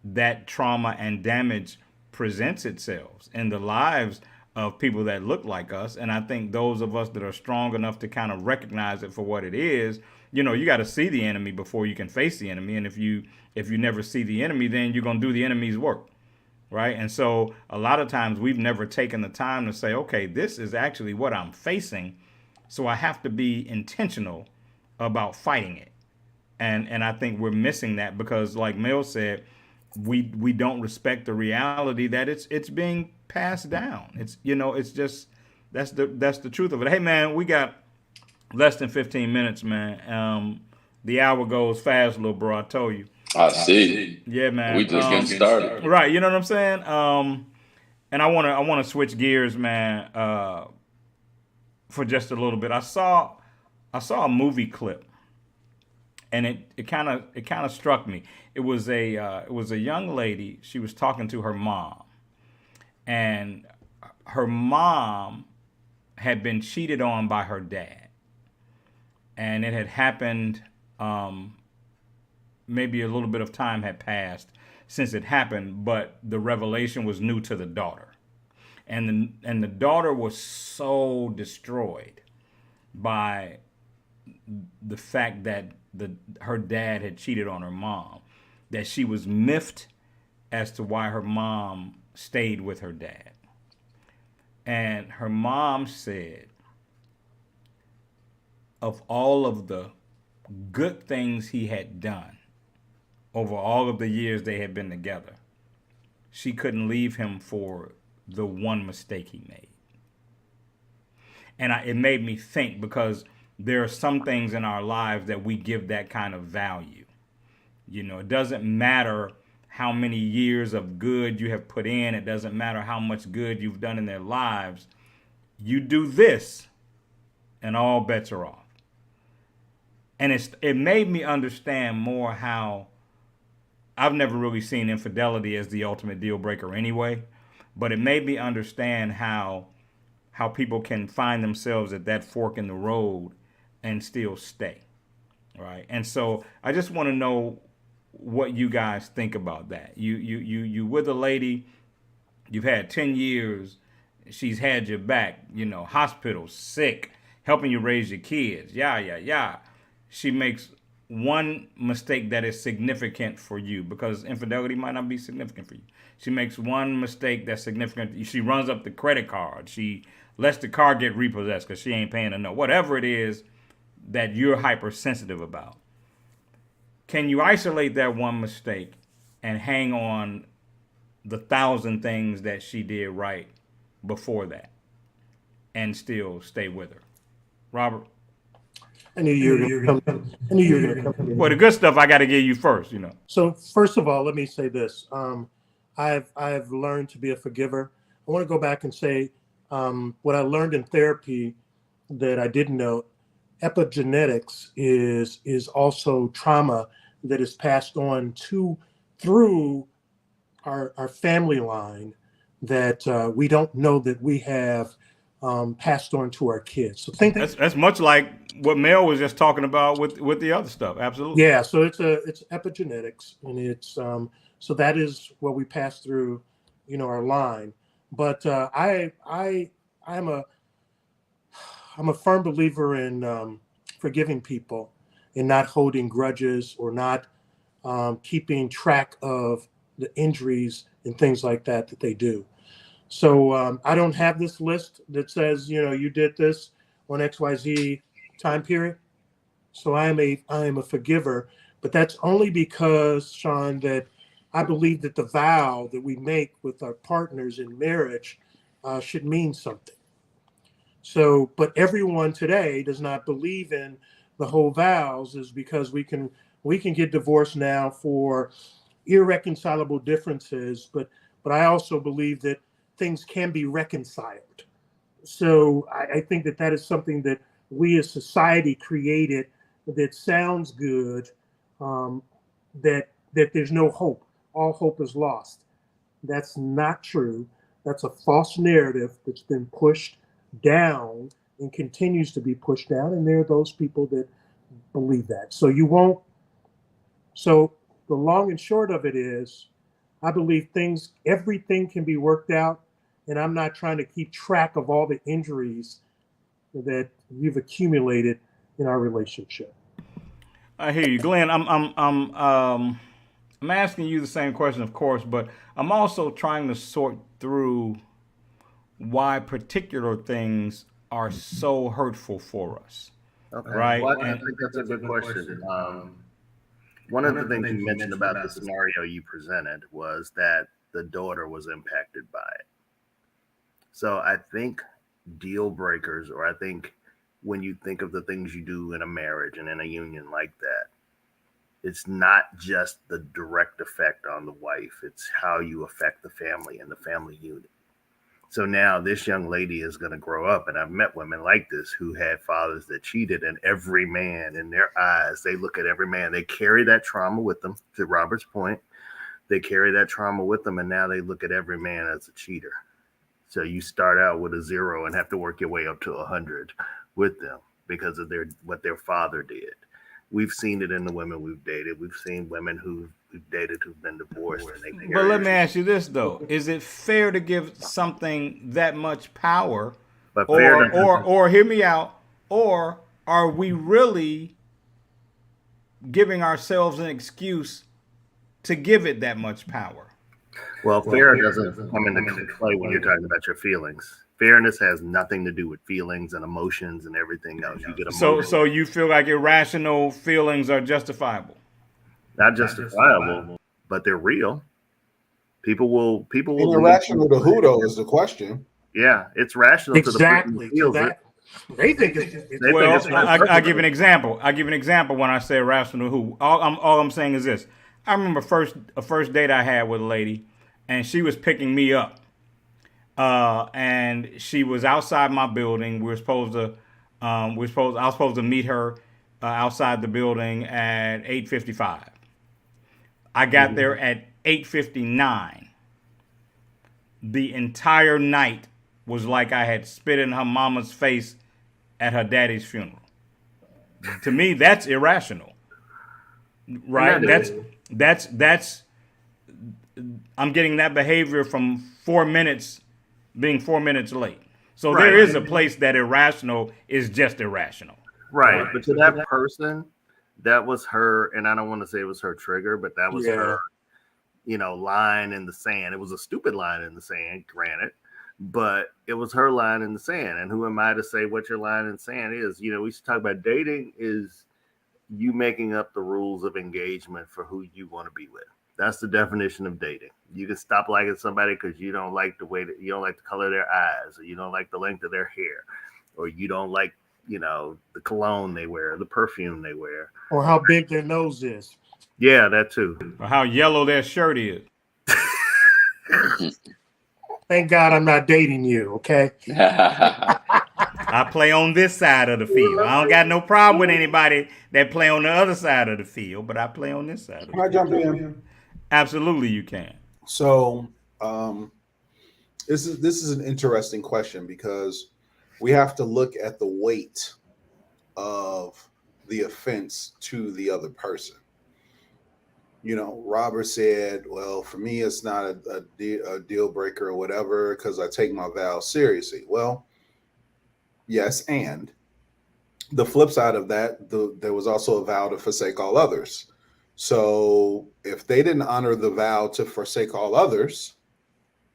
that trauma and damage presents itself in the lives of people that look like us. And I think those of us that are strong enough to kind of recognize it for what it is, you know, you got to see the enemy before you can face the enemy. And if you never see the enemy, then you're going to do the enemy's work. Right. And so a lot of times we've never taken the time to say, OK, this is actually what I'm facing. So I have to be intentional about fighting it. And I think we're missing that because, like Mel said, we don't respect the reality that it's being passed down. It's, you know, it's just that's the truth of it. Hey, man, we got less than 15 minutes, man. The hour goes fast, little bro. I told you. I see. Yeah, man. We just getting started. Right. You know what I'm saying? And I want to switch gears, man, for just a little bit. I saw a movie clip, and it kind of struck me. It was a young lady. She was talking to her mom, and her mom had been cheated on by her dad, and it had happened. Maybe a little bit of time had passed since it happened, but the revelation was new to the daughter. And the daughter was so destroyed by the fact that her dad had cheated on her mom that she was miffed as to why her mom stayed with her dad. And her mom said, of all of the good things he had done over all of the years they had been together, she couldn't leave him for the one mistake he made. And it made me think, because there are some things in our lives that we give that kind of value. You know, it doesn't matter how many years of good you have put in. It doesn't matter how much good you've done in their lives. You do this and all bets are off. And it made me understand more how I've never really seen infidelity as the ultimate deal breaker anyway, but it made me understand how people can find themselves at that fork in the road and still stay, right? And so I just want to know what you guys think about that. You with a lady, you've had 10 years, she's had your back, you know, hospital, sick, helping you raise your kids, yeah. She makes one mistake that is significant for you, because infidelity might not be significant for you. She makes one mistake that's significant. She runs up the credit card. She lets the car get repossessed because she ain't paying enough. Whatever it is that you're hypersensitive about. Can you isolate that one mistake and hang on the 1,000 things that she did right before that and still stay with her? Robert? I knew you were going to come. Well, the good stuff I got to give you first, you know. So first of all, let me say this. I've learned to be a forgiver. I want to go back and say what I learned in therapy that I didn't know. Epigenetics is also trauma that is passed on through our family line that we don't know that we have passed on to our kids. So that's much like what Mel was just talking about with the other stuff. Absolutely. Yeah. So it's epigenetics, and it's so that is what we pass through, you know, our line. But I I'm a firm believer in forgiving people and not holding grudges or not keeping track of the injuries and things like that they do. So I don't have this list that says, you did this on XYZ time period. So I am a forgiver, but that's only because, Sean, that I believe that the vow that we make with our partners in marriage should mean something. So, but everyone today does not believe in the whole vows, is because we can get divorced now for irreconcilable differences, but I also believe that things can be reconciled. So I think that is something that we as society created that sounds good, um, that there's no hope. All hope is lost. That's not true. That's a false narrative that's been pushed down and continues to be pushed down. And there are those people that believe that. So you won't. So the long and short of it is, I believe everything can be worked out. And I'm not trying to keep track of all the injuries that you've accumulated in our relationship. I hear you, Glenn. I'm asking you the same question, of course, but I'm also trying to sort through why particular things are so hurtful for us. Okay. Right. Well, I think that's a good question. One of the things you mentioned about the scenario you presented was that the daughter was impacted by it. So I think deal breakers, or I think when you think of the things you do in a marriage and in a union like that, it's not just the direct effect on the wife, it's how you affect the family and the family unit. So now this young lady is going to grow up, and I've met women like this who had fathers that cheated, and every man in their eyes, they look at every man, they carry that trauma with them. To Robert's point, they carry that trauma with them, and now they look at every man as a cheater. So you start out with a 0 and have to work your way up to 100 with them because of what their father did. We've seen it in the women we've dated. We've seen women who've dated who've been divorced. And But let me ask you this though: is it fair to give something that much power, or hear me out, or are we really giving ourselves an excuse to give it that much power? Well, fair doesn't come into play when you're talking about your feelings. Fairness has nothing to do with feelings and emotions and everything else. You get so you feel like irrational feelings are justifiable? Not justifiable, but they're real. People will. Irrational to who though is the question. Yeah, it's rational exactly to the person who feels it. They think it's well. I give an example. I give an example when I say irrational to who. All I'm saying is this. I remember a first date I had with a lady, and she was picking me up. And she was outside my building. I was supposed to meet her outside the building at 8:55. I got there at 8:59. The entire night was like I had spit in her mama's face at her daddy's funeral. To me, that's irrational, right? That's I'm getting that behavior from 4 minutes. Being 4 minutes late. So right. There is a place that irrational is just irrational. Right. But to that person, that was her, and I don't want to say it was her trigger, but that was her, line in the sand. It was a stupid line in the sand, granted, but it was her line in the sand. And who am I to say what your line in the sand is? We should talk about dating is you making up the rules of engagement for who you want to be with. That's the definition of dating. You can stop liking somebody because you don't like you don't like the color of their eyes, or you don't like the length of their hair, or you don't like, the cologne they wear, the perfume they wear, or how big their nose is. Yeah, that too. Or how yellow their shirt is. Thank God I'm not dating you, okay? I play on this side of the field. I don't got no problem with anybody that play on the other side of the field, but I play on this side of the field. Can I jump in? Absolutely, you can. So, this is an interesting question because we have to look at the weight of the offense to the other person. Robert said, well, for me, it's not a deal breaker or whatever because I take my vows seriously. Well, Yes, and the flip side of that, there was also a vow to forsake all others. So if they didn't honor the vow to forsake all others,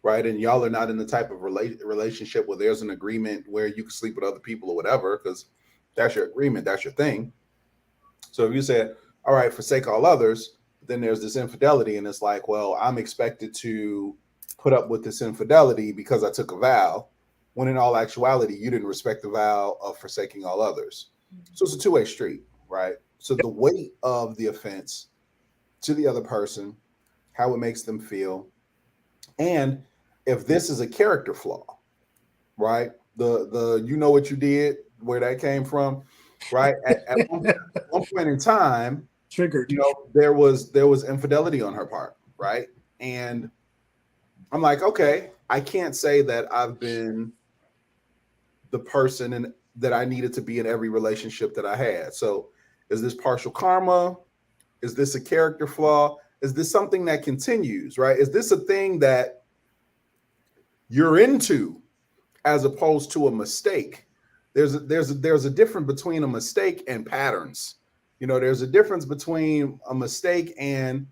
right, and y'all are not in the type of relationship where there's an agreement where you can sleep with other people or whatever, because that's your agreement, that's your thing. So if you said, all right, forsake all others, then there's this infidelity, and it's like, well, I'm expected to put up with this infidelity because I took a vow, when in all actuality, you didn't respect the vow of forsaking all others. So it's a two-way street, right? So the weight of the offense to the other person, how it makes them feel, and if this is a character flaw, right? The you know what you did, where that came from, right? At one point in time, Triggered. you know, there was infidelity on her part, right? And I'm like, okay, I can't say that I've been the person and that I needed to be in every relationship that I had. So is this partial karma? Is this a character flaw? Is this something that continues, right? Is this a thing that you're into as opposed to a mistake? There's a difference between a mistake and patterns. You know, there's a difference between a mistake and,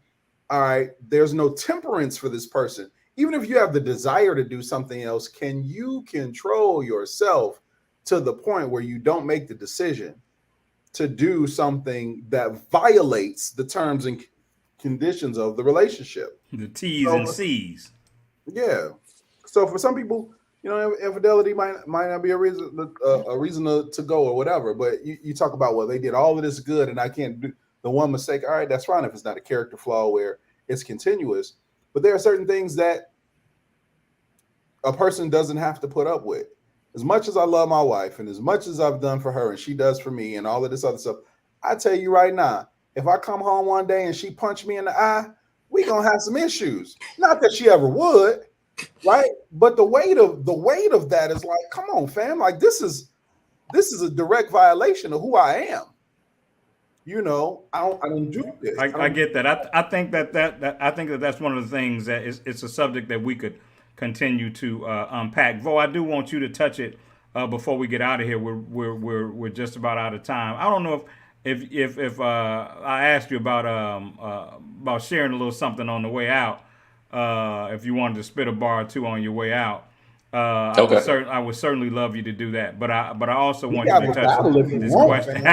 all right, there's no temperance for this person. Even if you have the desire to do something else, can you control yourself to the point where you don't make the decision to do something that violates the terms and conditions of the relationship? The T's and C's. Yeah. So for some people, you know, infidelity might not be a reason to go or whatever. But you talk about, well, they did all of this good and I can't do the one mistake. All right, that's fine if it's not a character flaw where it's continuous. But there are certain things that a person doesn't have to put up with. As much as I love my wife and as much as I've done for her and she does for me and all of this other stuff, I tell you right now, if I come home one day and she punched me in the eye, we gonna have some issues. Not that she ever would, right? But the weight of that is like, come on, fam. Like this is a direct violation of who I am. You know, I don't do this. I get that. I think that's one of the things that it's a subject that we could continue to unpack. Vo, I do want you to touch it before we get out of here. We're just about out of time. I don't know if I asked you about sharing a little something on the way out. If you wanted to spit a bar or two on your way out, Okay. I would certainly love you to do that. But I also want you to touch this question.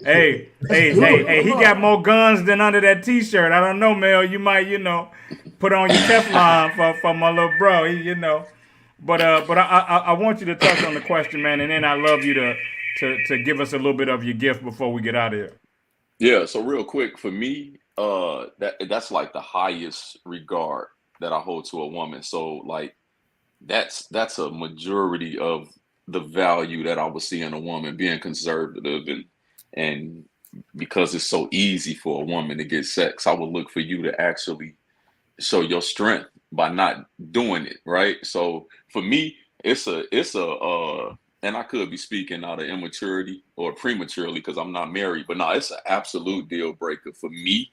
Hey, he got more guns than under that T-shirt. I don't know, Mel. You might, put on your Teflon for my little bro. But I want you to touch on the question, man, and then I love you to give us a little bit of your gift before we get out of here. Yeah. So real quick, for me, that's like the highest regard that I hold to a woman. So like that's a majority of the value that I would see in a woman, being conservative and because it's so easy for a woman to get sex, I would look for you to actually show your strength by not doing it, right? So for me, it's a and I could be speaking out of immaturity or prematurely because I'm not married, but no, it's an absolute deal breaker for me,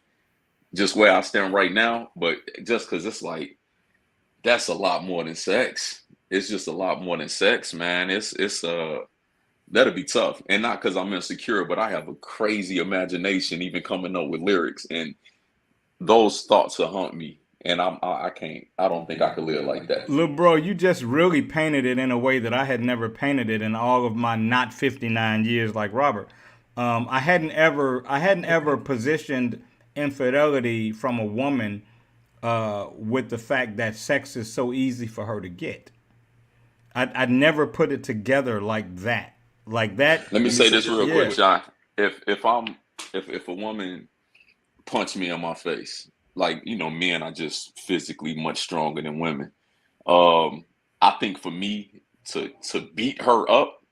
just where I stand right now. But just because it's like that's a lot more than sex. It's just a lot more than sex, man. It's that'll be tough, and not because I'm insecure, but I have a crazy imagination, even coming up with lyrics, and those thoughts will haunt me. And I can't. I don't think I could live like that. Little bro, you just really painted it in a way that I had never painted it in all of my not 59 years like Robert. I hadn't ever positioned infidelity from a woman with the fact that sex is so easy for her to get. I'd never put it together like that. Like that. Let me say this real quick, John. If a woman punched me in my face, like, men are just physically much stronger than women. I think for me to beat her up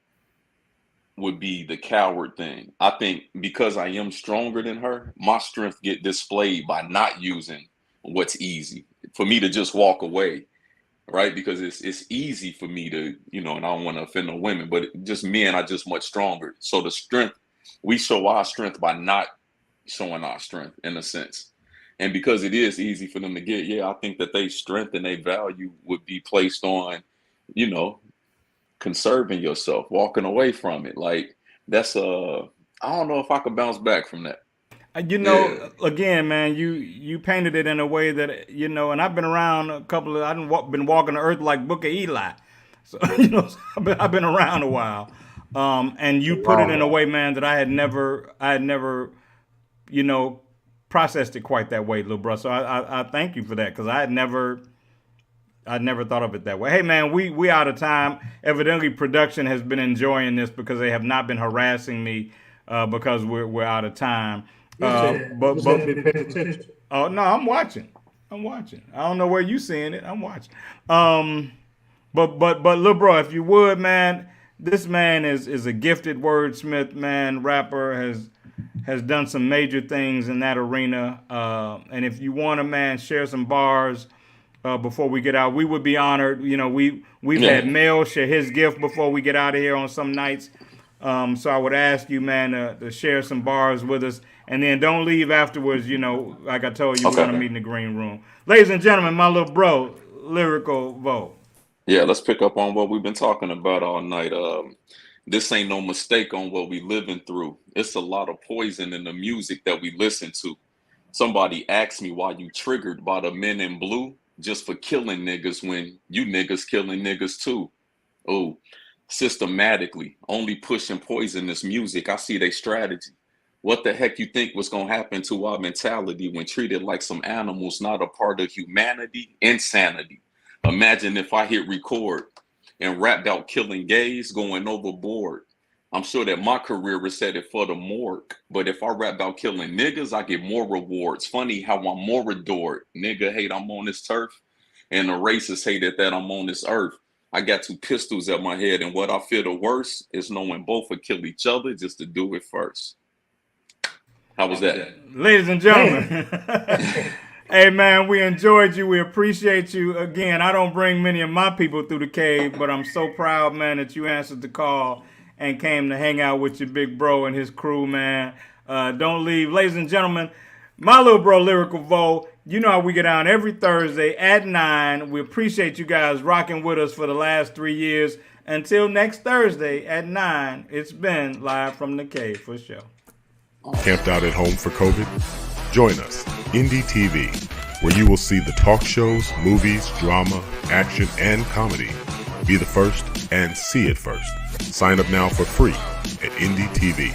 would be the coward thing. I think because I am stronger than her, my strength get displayed by not using what's easy. For me to just walk away, right? Because it's easy for me to, and I don't want to offend no women, but just men are just much stronger. So the strength, we show our strength by not showing our strength in a sense. And because it is easy for them to get, I think that they strength and they value would be placed on, conserving yourself, walking away from it. Like that's I don't know if I could bounce back from that. You know, again, man, you painted it in a way that, you know, and I've been around a couple of, been walking the earth like Book of Eli. So, you know, I've been around a while. And you put it in a way, man, that I had never, you know, processed it quite that way, little bro. So I thank you for that, because I'd never thought of it that way. Hey, man, we out of time. Evidently, production has been enjoying this because they have not been harassing me because we're out of time. But oh no, I'm watching. I don't know where you seeing it. I'm watching. But little bro, if you would, man, this man is a gifted wordsmith, man, rapper, has done some major things in that arena. And if you want to, man, share some bars before we get out, we would be honored. You know, we've had Mel share his gift before we get out of here on some nights. So I would ask you, man, to share some bars with us. And then don't leave afterwards, you know, like I told you, we're going to meet in the green room. Ladies and gentlemen, my little bro, Lyrical Vo. Yeah, let's pick up on what we've been talking about all night. This ain't no mistake on what we living through. It's a lot of poison in the music that we listen to. Somebody asked me why you triggered by the men in blue just for killing niggas when you niggas killing niggas too. Oh, systematically, only pushing poisonous music. I see their strategy. What the heck you think was going to happen to our mentality when treated like some animals, not a part of humanity? Insanity. Imagine if I hit record and rapped out killing gays, going overboard. I'm sure that my career is headed for the morgue. But if I rap about killing niggas, I get more rewards. Funny how I'm more adored. Nigga hate I'm on this turf, and the racists hated that I'm on this earth. I got 2 pistols at my head, and what I feel the worst is knowing both would kill each other just to do it first. How was that? Ladies and gentlemen, hey, man, we enjoyed you. We appreciate you. Again, I don't bring many of my people through the cave, but I'm so proud, man, that you answered the call and came to hang out with your big bro and his crew, man. Don't leave. Ladies and gentlemen, my little bro, Lyrical Vo, you know how we get down every Thursday at 9. We appreciate you guys rocking with us for the last 3 years. Until next Thursday at 9, it's been Live from the Cave for sure. Camped out at home for COVID? Join us, Indie TV, where you will see the talk shows, movies, drama, action, and comedy. Be the first and see it first. Sign up now for free at Indie TV.